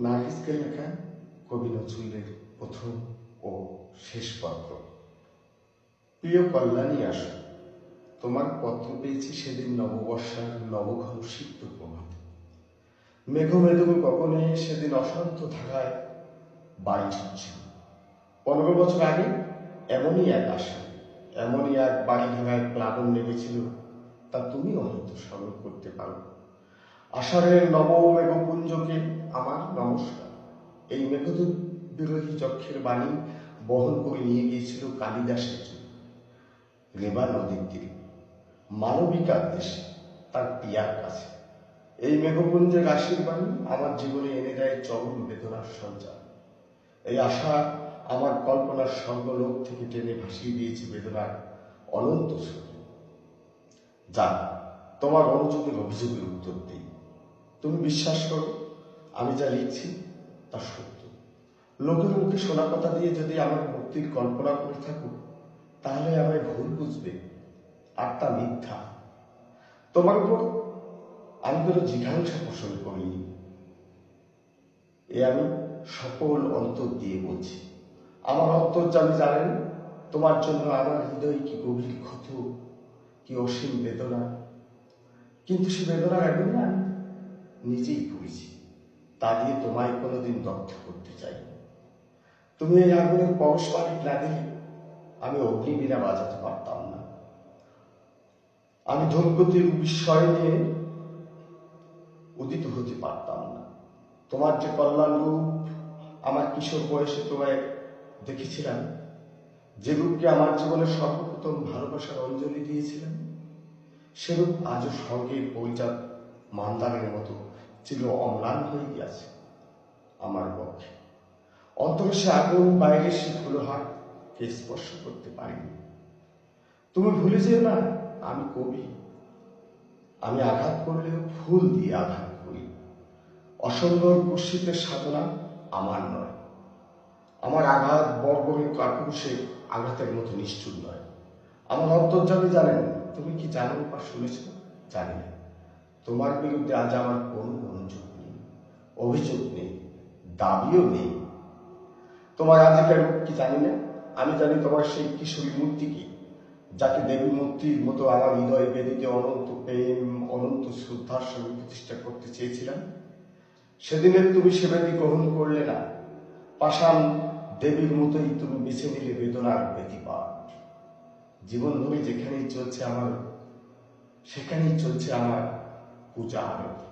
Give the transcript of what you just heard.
নার্গিসকে লেখা কবি নজরুলের প্রথম ও শেষ পত্র। প্রিয় কল্যাণী, আসো, তোমার পত্র পেয়েছি সেদিন নববর্ষার নবঘন সিদ্ধ প্রভাতে। মেঘমেদু গগনে সেদিন অশান্ত ধারায় বাড়ি ছুটছিল। 15 বছর আগে এমনই এক আশা, এমনই এক বাড়ি ধারায় প্লাবন নেমেছিল, তা তুমিও হয়তো স্মরণ করতে পারো। আষাঢ়ের নব মেঘপুঞ্জকে আমার নমস্কার। এই মেঘদূত বিরোধী যক্ষের বাণী বহন করে নিয়ে গিয়েছিল কালিদাসের যুগ, রেবা নদীর তীরে, মানবিকার দেশে, তার পিয়ার কাছে। এই মেঘপুঞ্জের আশীর্বাণী আমার জীবনে এনে দেয় চরম বেদনার সঞ্চার। এই আশা আমার কল্পনার স্বর্গলোক থেকে টেনে ভাসিয়ে দিয়েছে বেদনার অনন্ত স্রোতে। যা তোমার অনুযোগের অভিযোগের উত্তর দিই। তুমি বিশ্বাস করো, আমি যা লিখছি তা সত্য। লোকের মুখে শোনা কথা দিয়ে যদি আমার মুক্তির কল্পনা করে থাকো, তাহলে আমায় ভুল বুঝবে, আর তা মিথ্যা। তোমার উপর আমি কোনো জিঘাংসা পোষণ করিনি, এ আমি সকল অন্তর দিয়ে বলছি। আমার অন্তর্যামী জানেন তোমার জন্য আমার হৃদয় কি গভীর ক্ষত, কি অসীম বেদনা। কিন্তু সে বেদনার আগুনে আমি নিজেই পুড়েছি, তা দিয়ে তোমায় কোনোদিন দগ্ধ করতে চাই। তুমি এই আগুনের পরশপালিক না দিলে আমি অগ্নিবীণা বাজাতে পারতাম না। আমি ধূমকেতুর বিস্ময় নিয়ে উদিত হতে পারতাম না। তোমার যে কল্যাণ রূপ আমার কিশোর বয়সে তোমায় দেখেছিলাম, যে রূপকে আমার জীবনের সর্বপ্রথম ভালোবাসার অঞ্জলি দিয়েছিলাম, সেরূপ আজও স্বর্গের পরিজাত মান্দারের মতো চির অম্লান হয়ে গিয়েছে আমার পক্ষে। অন্তরে সে আগুন, বাইরে সে ধুলোহাটকে স্পর্শ করতে পারিনি। তুমি ভুলে যেও না, আমি কবি। আমি আঘাত করলেও ফুল দিয়ে আঘাত করি। অসম্ভব কুৎসিতের সাধনা আমার নয়। আমার আঘাত বর্বরের কাপুরুষে আঘাতের মতো নিষ্ঠুর নয়। আমার অন্তর্যামী জানেন, তুমি কি জানো বা শুনেছ জানি না, তোমার বিরুদ্ধে আজ আমার কোনো অনুযোগ নেই, অভিযোগ নেই, দাবিও নেই। তোমার আজিকার রূপ কি জানি না, আমি জানি তোমার সেই কিশোরী মূর্তি কি, যাকে দেবী মূর্তির মতো আমার হৃদয় বেদিতে অনন্ত প্রেম, অনন্ত শ্রদ্ধার সঙ্গে প্রতিষ্ঠা করতে চেয়েছিলাম। সেদিনের তুমি সে বেদি গ্রহণ করলে না। পাষাণ দেবীর মতোই তুমি বেছে নিলে বেদনার ব্যতিপাত। জীবন ভরে যেখানেই চলছে আমার, সেখানেই চলছে আমার পূজা আরতি।